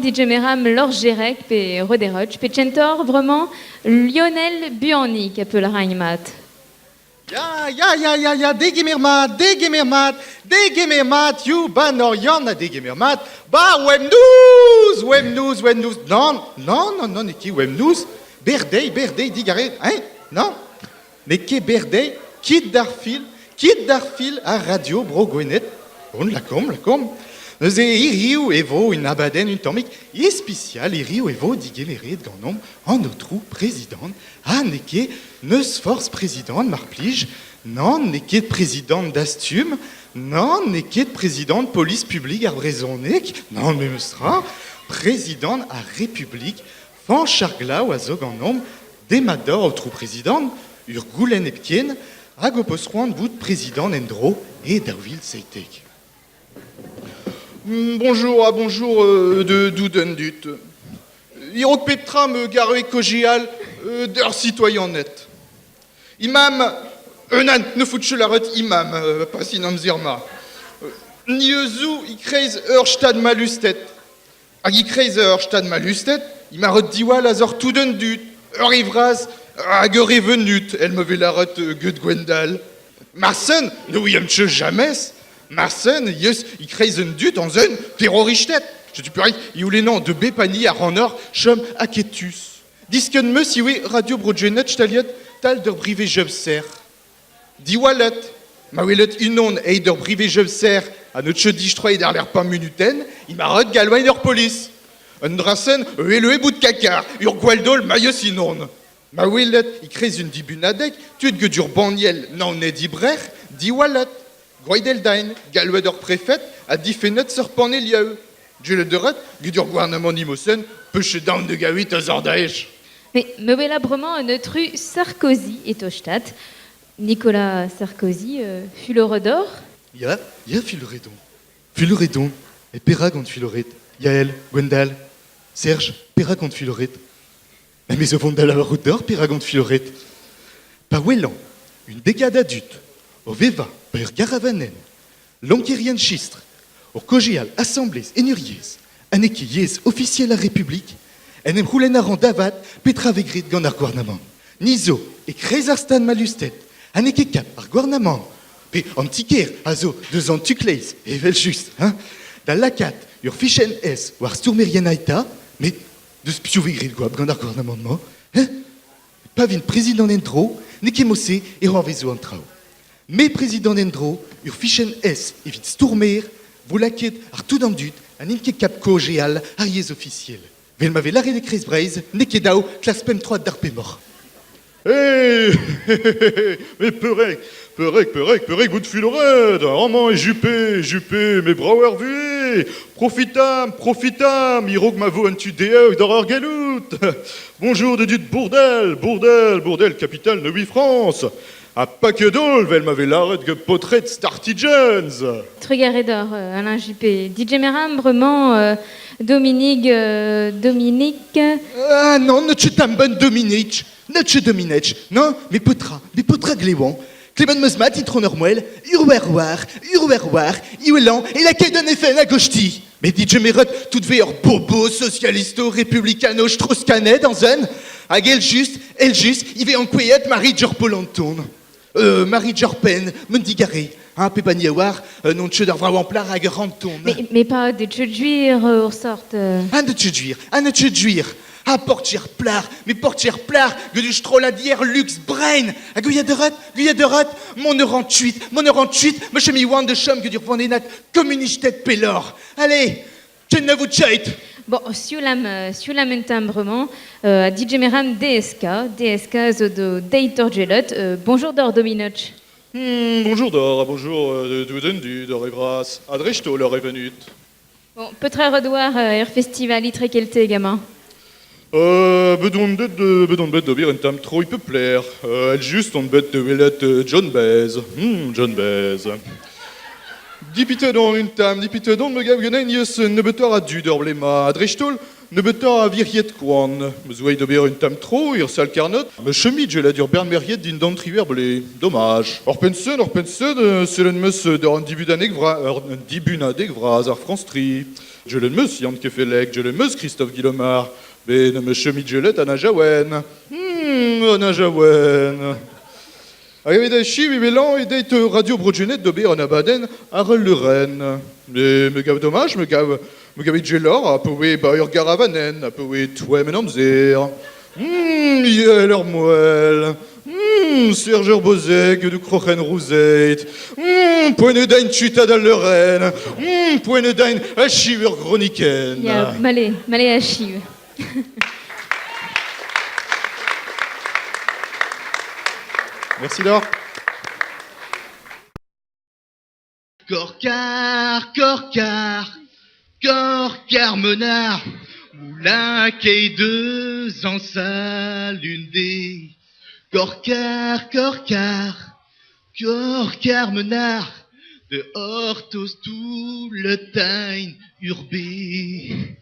DJ Meram, Laure Gérec, pe Roderoch, pe Centor, vraiment, Lionel Buani, qui appelle Reinmat. Ja, degemermat, you banor yann a degemermat, ba web news, non, neki web news, berdei, digare, hein, non, neki berdei, kit d'arfil a radio bro gwenet, on la com, Neuze iriou evo une abaden une tomique et spécial iriou evo digeleret ganom en notre président a neke neus force président marplige non neke président d'astum non neke président de police publique arbrezonek non mais mestra président à république fan chargla oiseau ganom demador au trou président urgoulen epkien agopostrouan bout président endro et d'Arville Seitek. Bonjour, de Doudendut. Irok Petra me gare kogial d'heure citoyen net. Imam, nan, ne foutche la rete imam, pas sinam zirma. Niezou, i kreiz stad malustet. Ag i kreiz stad malustet, i ma rete diwal azor Doudendut, ivraz, ag revenut, elle me ve la rete gut Gwendal. Marsen, ne ouiam tche jamais. Marsen, il crée un dut en un terroristet. Je dis plus rien, il y a les noms de Bépani à Ranor, Chum, Aketus. Disken me si oui, radio brogenet, staliot, tal der brivé jebser. Di wallet, ma willet unon, et der brivé jebser, à notre chedi, je troye derrière pas minuten, il m'a rod galwain der police. Andrasen, le bout de caca, urgualdol, maillot inon. Ma willet, il crée une dibunadek, tu es que dur baniel, non, n'est d'ibrer, di wallet. Goideldain, galwedor préfet, a diffénet serpent lieu. Dieu le deret, gudur gouvernement nimosen, peuche down de gawit à Zordaesh. Mais me voilà vraiment notre Sarkozy et Tostat. Nicolas Sarkozy, fut le redor. Ya Filoredon, et Pera contre Filoret. Yael, Gwendal, Serge, Pera contre Filoret. Mais mes ovons de la route d'or, Pera contre Filoret. Pas Wellan, une décade adulte, au Veva, per Garavanen, l'Onkirien Chistre, au Kogial, Assemblées, Enuriez, Aneki Yez, officiel à République, Enem Roulenaran Davat, Petra Vegrit, Ganar Gouvernement. Nizo, et Krezarstan Malustet, Aneki Cap, ar Gouvernement, Pe Antiker, Azo, deux ans Tucleis, et vel juste, hein, dans la cat, ur Fichen S, ou ar Stourmerien Aïta, mais de Spiou Vegrit, Ganar Gouvernement, hein, pas vin président d'Entro, Nekemose, et Ranvezo Antrao. Mais président d'Endro, ur fichen S, evit stourmer, vous laquet ar tout d'andut, an inke cap kogeal, ariez officiel. Vel m'avait l'arrêt de Chris Braise, neke dao, classe pem 3 d'arpé mort. Hey, mais perek, bout de filored, roman et juppé, mes brawers vués, profitam, irog mavo antu deog d'horreur galout. Bonjour de dut bordel, capitale de 8 France. A pas que d'ol, vel m'avait l'arrêt de potret startigens. Tregaredor, Alain Juppé. DJ Meram, vraiment, Dominique. Ah non, notre tam bonne Dominique, non, mais potra gléwan. Clément Mesmat, itronor moelle, urwerwar, iouelan, et la quai d'un effet la gaucheti. Mais DJ Merot, tout devait hors bobo, socialisto, républicano, strauss-canet, dans un. Agel juste, il va en couillette, Marie Jorpolanton. Marie Jorpen, Mendigaré, hein, Pépaniawar, non de chedar vraiment plat, Rageranton. Mais pas de chujuir, ou sorte. Un de chujuir. Ah, portière plar, que du stroladière luxe brain. A guyaderat, mon heure en tuite, me chemi wan de chum que du revendenat communiste tête pélor. Allez, je ne vous chait. Bon, sioulam entambrement, DJ Meram DSK, zo Deitor Gelot. Bonjour d'or Dominoch. Bonjour de Doudendu, d'or Evras, adrechto leur est venut. Bon, peut-être redoire festival itre kelte gamin. Bedon bet d'obir un tam trop il peut plaire. Elle juste on bet de Willet John Baez. John Baez. Dipite don me gav genen yes ne betor a du d'orblema. Adrechtol, ne beta a viriet kwan. Me zouei d'ober une tam tro, ir sal karnot. Me chemid, je la dur bern meriet din dam triver blé. Dommage. Or pensen, selen meus d'or un dibunadeg vraz ar France Tri. Je l'en meus Yann Kefelec, je l'en meus Christophe Guillomard. Ben me chemid jelet an a jaouen. An a jaouen. Hag evit chi vivelan e deit radio brogenet d'ober an abaden ar le ren. Me gav dommage, me gavet gelor a pouet ur garavanen, a pouet touem en amzer. Yel ur moel. Serge ur bozek, du krochen rouzeit. Poene dain tutad al le ren. Poene dain a chiv ur groniken. Ya, male a chiv. Merci Laure. Corcar, menard, moulin quai deux en salle une des. Corcar, menard, de hortos tout le tain urbé.